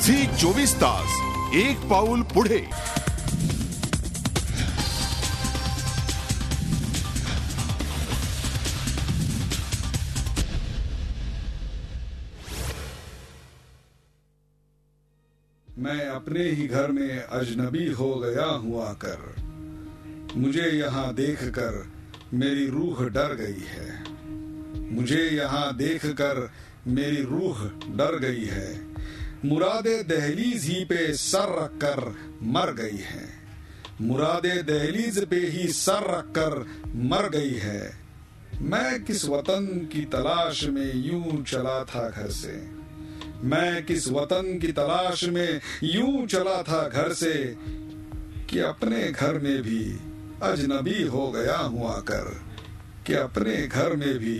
Zee 24 तास एक पाऊल पुढे। मैं अपने ही घर में अजनबी हो गया हूँ आकर, मुझे यहाँ देखकर मेरी रूह डर गई है। मुझे यहाँ देखकर मेरी रूह डर गई है। मुरादे दहलीज ही पे सर रखकर मर गई है। मुरादे दहलीज पे ही सर रखकर मर गई है। मैं किस वतन की तलाश में यूं चला था घर से, मैं किस वतन की तलाश में यूं चला था घर से, कि अपने घर में भी अजनबी हो गया हूं आकर, कि अपने घर में भी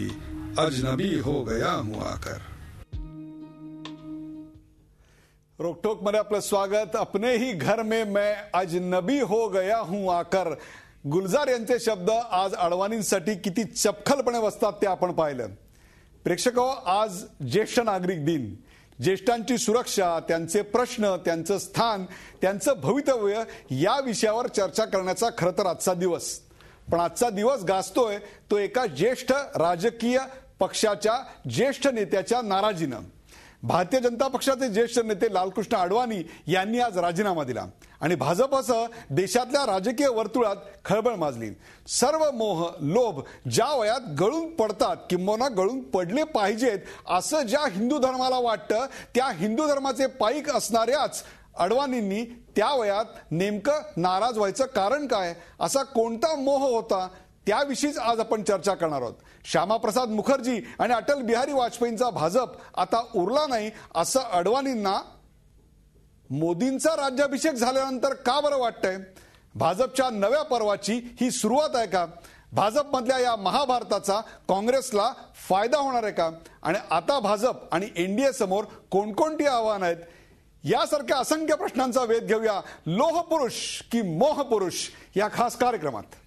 अजनबी हो गया हूं आकर। रोकटोक मध्ये आपलं स्वागत। अपने ही घर में मैं अजनबी हो गया हूं आकर, गुलजार यांचे शब्द आज अडवाणींसाठी किती चपखलपणे बसतात ते आपण पाहिलं। प्रेक्षको, आज ज्येष्ठ नागरिक दिन, ज्येष्ठांची सुरक्षा, त्यांचे प्रश्न, त्यांचं स्थान, त्यांचं भवितव्य या विषयावर चर्चा करण्याचा खरं तर आजचा दिवस। पण आजचा दिवस गाजतोय तो एका ज्येष्ठ राजकीय पक्षाच्या ज्येष्ठ नेत्याच्या नाराजीनं। भारतीय जनता पक्षाचे ज्येष्ठ नेते लालकृष्ण अडवाणी यांनी आज राजीनामा दिला आणि भाजपसह देशातल्या राजकीय वर्तुळात खळबळ माजली। सर्व मोह लोभ ज्या वयात गळून पडतात किंवा गळून पडले पाहिजेत असं ज्या हिंदू धर्माला वाटतं, त्या हिंदू धर्माचे पाईक असणाऱ्याच अडवाणींनी त्या वयात नेमकं नाराज व्हायचं कारण काय, असा कोणता मोह होता, त्याविषयीच आज आपण चर्चा करणार आहोत। श्यामाप्रसाद मुखर्जी आणि अटल बिहारी वाजपेयींचा भाजप आता उरला नाही असं अडवाणींना मोदींचा राज्याभिषेक झाल्यानंतर का बरं वाटतंय? भाजपच्या नव्या पर्वाची ही सुरुवात आहे का? भाजपमधल्या या महाभारताचा काँग्रेसला फायदा होणार आहे का? आणि आता भाजप आणि एनडीए समोर कोणकोणती आव्हानं आहेत, यासारख्या असंख्य प्रश्नांचा वेध घेऊया लोह पुरुष की मोह पुरुष या खास कार्यक्रमात।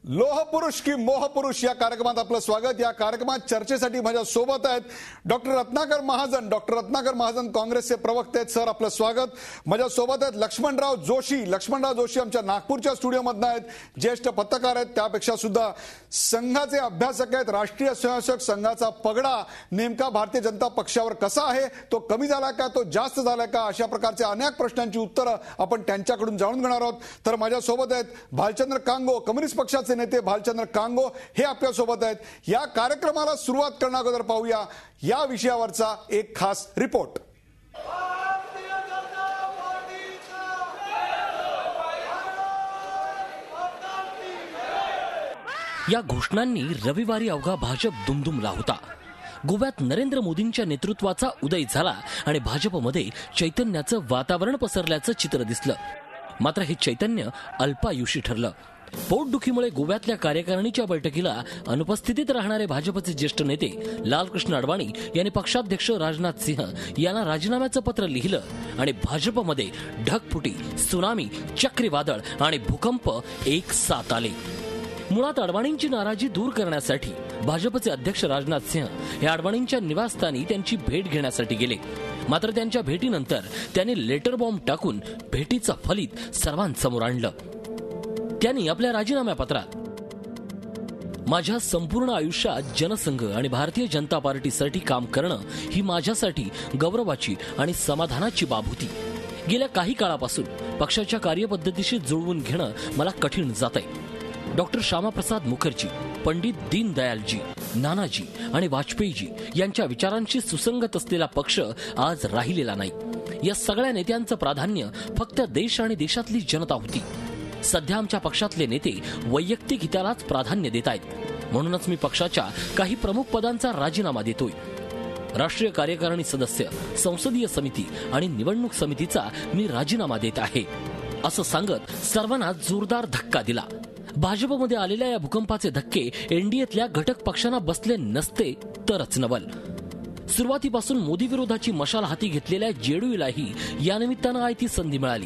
लोह पुरुष की मोह पुरुष या कार्यक्रमात आपलं स्वागत। या कार्यक्रमात चर्चेसाठी माझ्या सोबत आहेत डॉक्टर रत्नाकर महाजन। डॉक्टर रत्नाकर महाजन काँग्रेसचे प्रवक्ते आहेत। सर, आपलं स्वागत। माझ्या सोबत आहेत लक्ष्मणराव जोशी। लक्ष्मणराव जोशी आमच्या नागपूरच्या स्टुडिओमधून आहेत, ज्येष्ठ पत्रकार आहेत, त्यापेक्षा सुद्धा संघाचे अभ्यासक आहेत। राष्ट्रीय स्वयंसेवक संघाचा पगडा नेमका भारतीय जनता पक्षावर कसा आहे, तो कमी झाला का, तो जास्त झाला का, अशा प्रकारच्या अनेक प्रश्नांची उत्तरं आपण त्यांच्याकडून जाणून घेणार आहोत। तर माझ्या सोबत आहेत भालचंद्र कांगो, कम्युनिस्ट पक्षाचे नेते भालचंद्र कांगो हे आपल्या सोबत आहेत। या कार्यक्रमाला सुरुवात करण्या अगोदर पाहूया या विषयावरचा एक खास रिपोर्ट। या घोषणांनी रविवारी अवघा भाजप दुमदुमला होता। गोव्यात नरेंद्र मोदींच्या नेतृत्वाचा उदय झाला आणि भाजपमध्ये चैतन्याचं वातावरण पसरल्याचं चित्र दिसलं। मात्र हे चैतन्य अल्पायुषी ठरलं। पोटदुखीमुळे गोव्यातल्या कार्यकारिणीच्या बैठकीला अनुपस्थितीत राहणारे भाजपचे ज्येष्ठ नेते लालकृष्ण अडवाणी यांनी पक्षाध्यक्ष राजनाथ सिंह यांना राजीनाम्याचं पत्र लिहिलं आणि भाजपमध्ये ढगफुटी, सुनामी, चक्रीवादळ आणि भूकंप एक साथ आले। मुळात अडवाणींची नाराजी दूर करण्यासाठी भाजपचे अध्यक्ष राजनाथ सिंह हे अडवाणींच्या निवासस्थानी त्यांची भेट घेण्यासाठी गेले। मात्र त्यांच्या भेटीनंतर त्यांनी लेटर बॉम्ब टाकून भेटीचं फलित सर्वांसमोर आणलं। त्यांनी आपल्या राजीनाम्या पत्रात, माझ्या संपूर्ण आयुष्यात जनसंघ आणि भारतीय जनता पार्टीसाठी काम करणं ही माझ्यासाठी गौरवाची आणि समाधानाची बाब होती। गेल्या काही काळापासून पक्षाच्या कार्यपद्धतीशी जुळवून घेणं मला कठीण जातंय। डॉक्टर श्यामाप्रसाद मुखर्जी, पंडित दीनदयालजी, नानाजी आणि वाजपेयीजी यांच्या विचारांशी सुसंगत असलेला पक्ष आज राहिलेला नाही। या सगळ्या नेत्यांचं प्राधान्य फक्त देश आणि देशातली जनता होती। सध्या आमच्या पक्षातले नेते वैयक्तिक हितालाच प्राधान्य देत आहेत। म्हणूनच मी पक्षाच्या काही प्रमुख पदांचा राजीनामा देतोय। राष्ट्रीय कार्यकारिणी सदस्य, संसदीय समिती आणि निवडणूक समितीचा मी राजीनामा देत आहे, असं सांगत सर्वांना जोरदार धक्का दिला। भाजपमध्ये आलेल्या या भूकंपाचे धक्के एनडीएतल्या घटक पक्षांना बसले नसते तरच नवल। सुरुवातीपासून मोदी विरोधाची मशाल हाती घेतलेल्या जेडीयूलाही या निमित्तानं आयती संधी मिळाली।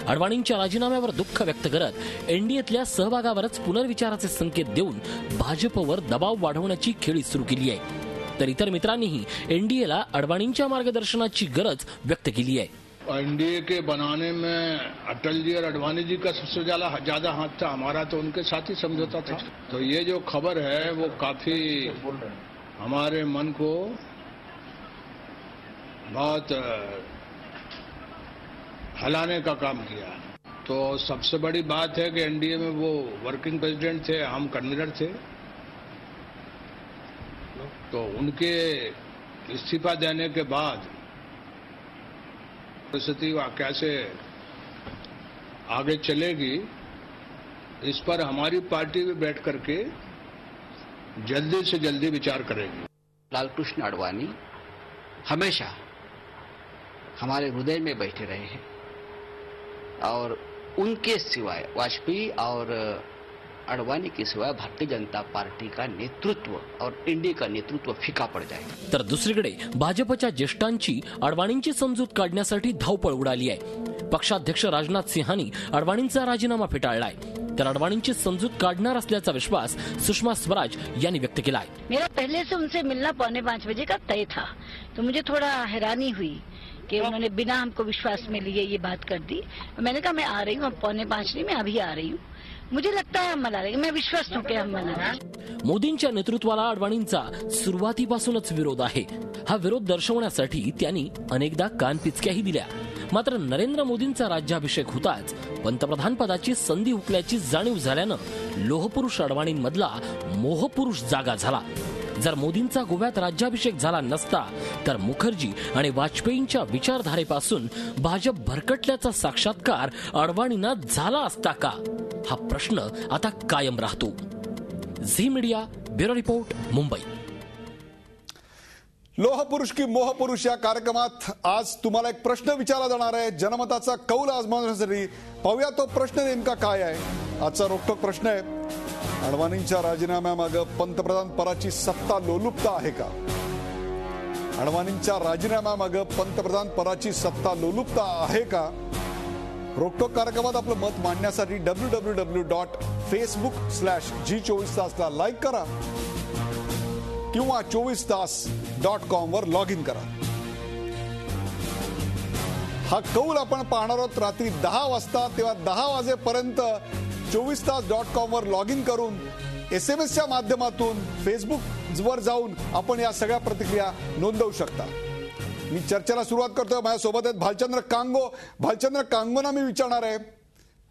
अडवाणींच्या राजीनाम्यावर दुःख व्यक्त करत एनडीएतल्या सहभागावरच पुनर्विचाराचे संकेत देऊन भाजपवर दबाव वाढवण्याची खेळी सुरू केली आहे. तर इतर मित्रांनीही एनडीएला अडवाणींच्या मार्गदर्शनाची गरज व्यक्त केली आहे. एनडीए के बनाने में अटल जी और अडवाणी जी का सबसे ज्यादा हाथ था. हमारा तो उनके साथ ही समझौता था. तो ये जो खबर है वो काफी हमारे मन को बहुत हिलाने का काम किया. तो सबसे बड़ी बात है कि एनडीए में वो वर्किंग प्रेसिडेंट थे, हम कन्वीनर थे. तो उनके इस्तीफा देने के बाद परिस्थिति कैसे आगे चलेगी, इस पर हमारी पार्टी में बैठ करके जल्दी से जल्दी विचार करेगी. लालकृष्ण आडवाणी हमेशा हमारे हृदय में बैठे रहे हैं और उनके सिवाय, वाजपेयी और अडवाणी के सिवाय भारतीय जनता पार्टी का नेतृत्व और एनडीए का नेतृत्व फिका पड़ जाएगा. तर दुसरीकडे भाजपच्या ज्येष्ठांची अडवाणींची समजूत काढण्यासाठी धावपळ उडाली आहे. पक्षाध्यक्ष राजनाथ सिंहांनी अडवाणींचा राजीनामा फेटाळलाय, तर अडवाणींची समजूत काढणार असल्याचा विश्वास सुषमा स्वराज यांनी व्यक्त केला आहे. मेरा पहले से उनसे मिलना 4:45 बजे का तय था, तो मुझे थोड़ा हैरानी हुई कि उन्होंने बिना हमको विश्वास में लिए ये बात कर दी. मैंने कहा मैं आ रही हूँ, 4:45 नहीं, मैं अभी आ रही हूँ. मुझे लगता है हम मना लेंगे, मैं विश्वास हूं कि हम मना लेंगे. मोदींच्या नेतृत्वाला अडवाणींचा सुरुवातीपासूनच विरोध आहे. हा विरोध दर्शवण्यासाठी त्यांनी अनेकदा कानपिचक्याही दिल्या. मात्र नरेंद्र मोदींचा राज्याभिषेक होताच पंतप्रधान पदाची संधी हुकल्याची जाणीव झाल्यानं लोहपुरुष अडवाणींमधला मोहपुरुष जागा झाला. जर मोदींचा गोव्यात राज्याभिषेक झाला नसता तर मुखर्जी आणि वाजपेयींच्या विचारधारेपासून भाजप भरकटल्याचा साक्षात्कार अडवाणींना झाला असता का, हा प्रश्न आता कायम राहतो. Zee media, bureau report, Mumbai. लोहपुरुष की मोहपुरुष या कार्यक्रमात आज तुम्हाला एक प्रश्न विचारला जाणार आहे. जनमताचा कौल आजमावण्यासाठी पाहूया तो प्रश्न नेमका काय आहे. आजचा रोखठोक प्रश्न आहे, अडवाणींच्या राजीनाम्यामागे पंतप्रधान पदाची सत्ता लोलुपता आहे का? अडवाणींच्या राजीनाम्यामागे पंतप्रधान पदाची सत्ता लोलुपता आहे का? रोखठोक कार्यक्रमात आपलं मत मांडण्यासाठी www.facebook/G24 ला लाईक करा किंवा 24tas.com वर लॉग इन करा. हा कौल आपण पाहणार आहोत रात्री 10 वाजता. तेव्हा 10 वाजेपर्यंत 24tas.com वर लॉग इन करून SMS माध्यमातून फेसबुक वर जाऊन आपण या सगळ्या प्रतिक्रिया नोंदवू शकता. मी चर्चेला सुरुवात करतोय. माझ्यासोबत आहेत भालचंद्र कांगो. भालचंद्र कांगोना मी विचारणार आहे,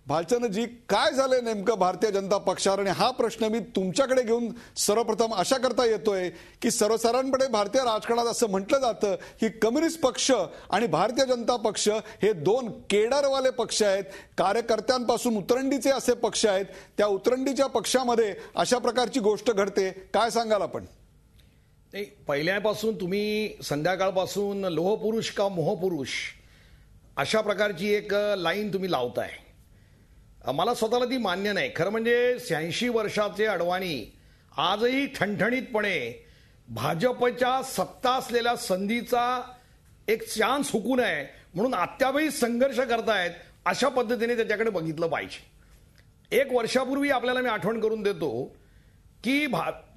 भालचंद्रजी काय झालंय नेमकं भारतीय जनता पक्षावर, आणि हा प्रश्न मी तुमच्याकडे घेऊन सर्वप्रथम अशा करता येतोय की सर्वसाधारणपणे भारतीय राजकारणात असं म्हटलं जातं की कम्युनिस्ट पक्ष आणि भारतीय जनता पक्ष हे दोन केडरवाले पक्ष आहेत, कार्यकर्त्यांपासून उतरंडीचे असे पक्ष आहेत. त्या उतरंडीच्या पक्षामध्ये अशा प्रकारची गोष्ट घडते, काय सांगाल आपण? नाही, पहिल्यापासून तुम्ही संध्याकाळपासून लोहपुरुष का मोहपुरुष अशा प्रकारची एक लाईन तुम्ही लावताय. मला स्वतःला ती मान्य नाही. खरं म्हणजे 86 वर्षाचे अडवाणी आजही ठणठणीतपणे भाजपच्या सत्ता असलेल्या संधीचा एक चान्स हुकू नये म्हणून अत्यावही संघर्ष करतायत, अशा पद्धतीने त्याच्याकडे बघितलं पाहिजे. 1 वर्षापूर्वी आपल्याला मी आठवण करून देतो की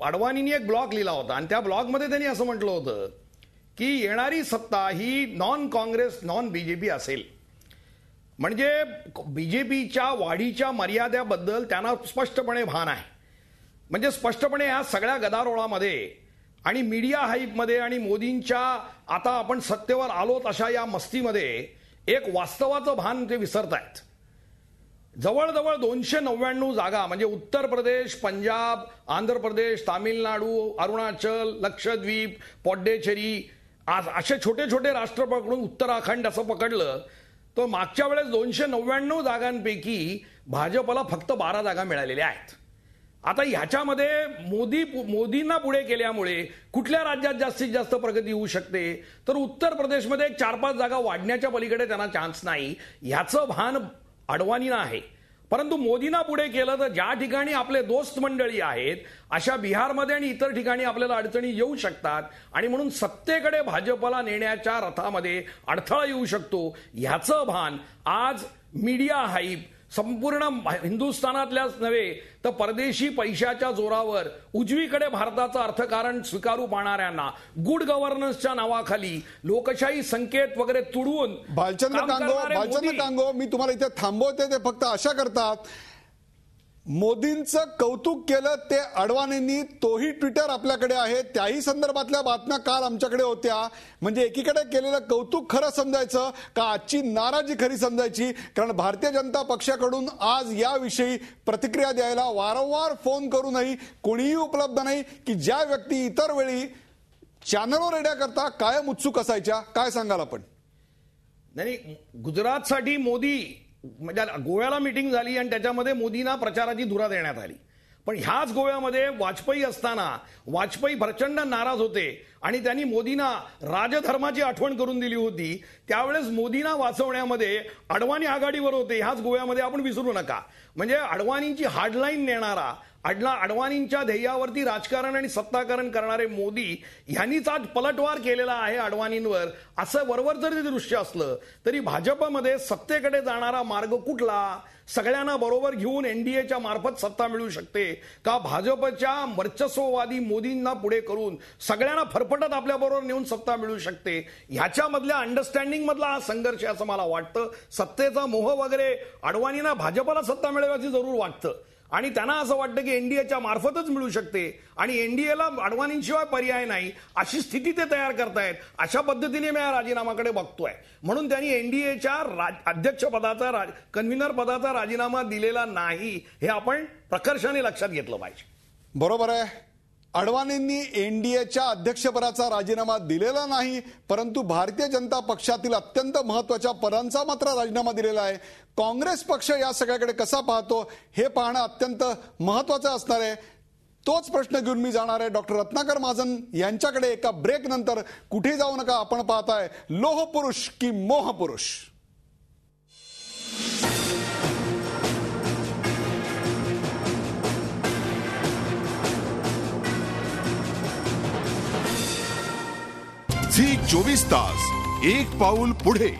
अडवाणींनी एक ब्लॉग लिहिला होता आणि त्या ब्लॉगमध्ये त्यांनी असं म्हटलं होतं की येणारी सत्ता ही नॉन काँग्रेस नॉन बीजेपी असेल. म्हणजे बीजेपीच्या वाढीच्या मर्यादेबद्दल त्यांना स्पष्टपणे भान आहे. म्हणजे स्पष्टपणे या सगळ्या गदारोळामध्ये आणि मीडिया हाईपमध्ये आणि मोदींच्या आता आपण सत्तेवर आलोत अशा या मस्तीमध्ये एक वास्तवाचं भान ते विसरतायत. जवळजवळ 299 जागा म्हणजे उत्तर प्रदेश, पंजाब, आंध्र प्रदेश, तामिळनाडू, अरुणाचल, लक्षद्वीप, पॉड्डेचेरी असे छोटे छोटे राष्ट्र पकडून उत्तराखंड असं पकडलं तर मागच्या वेळेस 299 जागांपैकी भाजपला फक्त 12 जागा मिळालेल्या आहेत. आता ह्याच्यामध्ये मोदींना पुढे केल्यामुळे कुठल्या राज्यात जास्तीत जास्त प्रगती होऊ शकते तर उत्तर प्रदेशमध्ये 4-5 जागा वाढण्याच्या पलीकडे त्यांना चान्स नाही, ह्याचं भान अडवाणींना आहे. परंतु मोदींना पुढे केलं तर ज्या ठिकाणी आपले दोस्त मंडळी आहेत अशा बिहारमध्ये आणि इतर ठिकाणी आपल्याला अडचणी येऊ शकतात आणि म्हणून सत्तेकडे भाजपला नेण्याच्या रथामध्ये अडथळा येऊ शकतो. ह्याचं भान आज मीडिया हाईप, संपूर्ण हिंदुस्थानातल्याच नव्हे तर परदेशी पैशाच्या जोरावर उजवीकडे भारताचं अर्थकारण स्वीकारू पाहणाऱ्यांना गुड गव्हर्नन्सच्या नावाखाली लोकशाही संकेत वगैरे तुडवून भालचंद्र कांगो मी तुम्हाला इथे थांबवते. ते फक्त अशा करतात, मोदींचं कौतुक केलं ते अडवाणींनी, तोही ट्विटर आपल्याकडे आहे, त्याही संदर्भातल्या बातम्या काल आमच्याकडे होत्या. म्हणजे एकीकडे केलेलं कौतुक खरं समजायचं का आजची नाराजी खरी समजायची? कारण भारतीय जनता पक्षाकडून आज याविषयी प्रतिक्रिया द्यायला वारंवार फोन करूनही कोणीही उपलब्ध नाही, की ज्या व्यक्ती इतर वेळी चॅनलवर येण्याकरता कायम उत्सुक असायच्या. काय सांगाल आपण? नाही, गुजरातसाठी मोदी म्हणजे गोव्याला मीटिंग झाली आणि त्याच्यामध्ये मोदींना प्रचाराची धुरा देण्यात आली. पण ह्याच गोव्यामध्ये वाजपेयी असताना वाजपेयी प्रचंड नाराज होते आणि त्यांनी मोदींना राजधर्माची आठवण करून दिली होती. त्यावेळेस मोदींना वाचवण्यामध्ये अडवाणी आघाडीवर होते. ह्याच गोव्यामध्ये आपण विसरू नका. म्हणजे अडवाणींची हार्डलाईन नेणारा, अडवाणींच्या ध्येयावरती राजकारण आणि सत्ताकरण करणारे मोदी यांनीच आज पलटवार केलेला आहे अडवाणींवर. असं वरवर जरी दृश्य असलं तरी भाजपमध्ये सत्तेकडे जाणारा मार्ग कुठला? सगळ्यांना बरोबर घेऊन एनडीएच्या मार्फत सत्ता मिळू शकते का भाजपच्या वर्चस्ववादी मोदींना पुढे करून सगळ्यांना फरफटत आपल्या बरोबर नेऊन सत्ता मिळू शकते? ह्याच्यामधल्या अंडरस्टँडिंग मधला हा संघर्ष असं मला वाटतं. सत्तेचा मोह वगैरे अडवाणींना भाजपला सत्ता मिळवायची जरूर वाटतं आणि त्यांना असं वाटतं की एनडीएच्या मार्फतच मिळू शकते आणि एनडीएला अडवाणींशिवाय पर्याय नाही अशी स्थिती ते तयार करतायत. अशा पद्धतीने मी या राजीनामाकडे बघतोय. म्हणून त्यांनी एनडीएच्या अध्यक्षपदाचा कन्व्हिनर पदाचा राजीनामा दिलेला नाही हे आपण प्रकर्षाने लक्षात घेतलं पाहिजे. बरोबर आहे. अडवाणींनी एनडीएच्या अध्यक्षपदाचा राजीनामा दिलेला नाही, परंतु भारतीय जनता पक्षातील अत्यंत महत्वाच्या पदांचा मात्र राजीनामा दिलेला आहे. काँग्रेस पक्ष या सगळ्याकडे कसा पाहतो हे पाहणं अत्यंत महत्वाचं असणार आहे. तोच प्रश्न घेऊन मी जाणार आहे डॉक्टर रत्नाकर महाजन यांच्याकडे एका ब्रेक नंतर. कुठे जाऊ नका. आपण पाहताय लोह पुरुष की मोह पुरुष. झी 24 तास, एक पाऊल पुढे.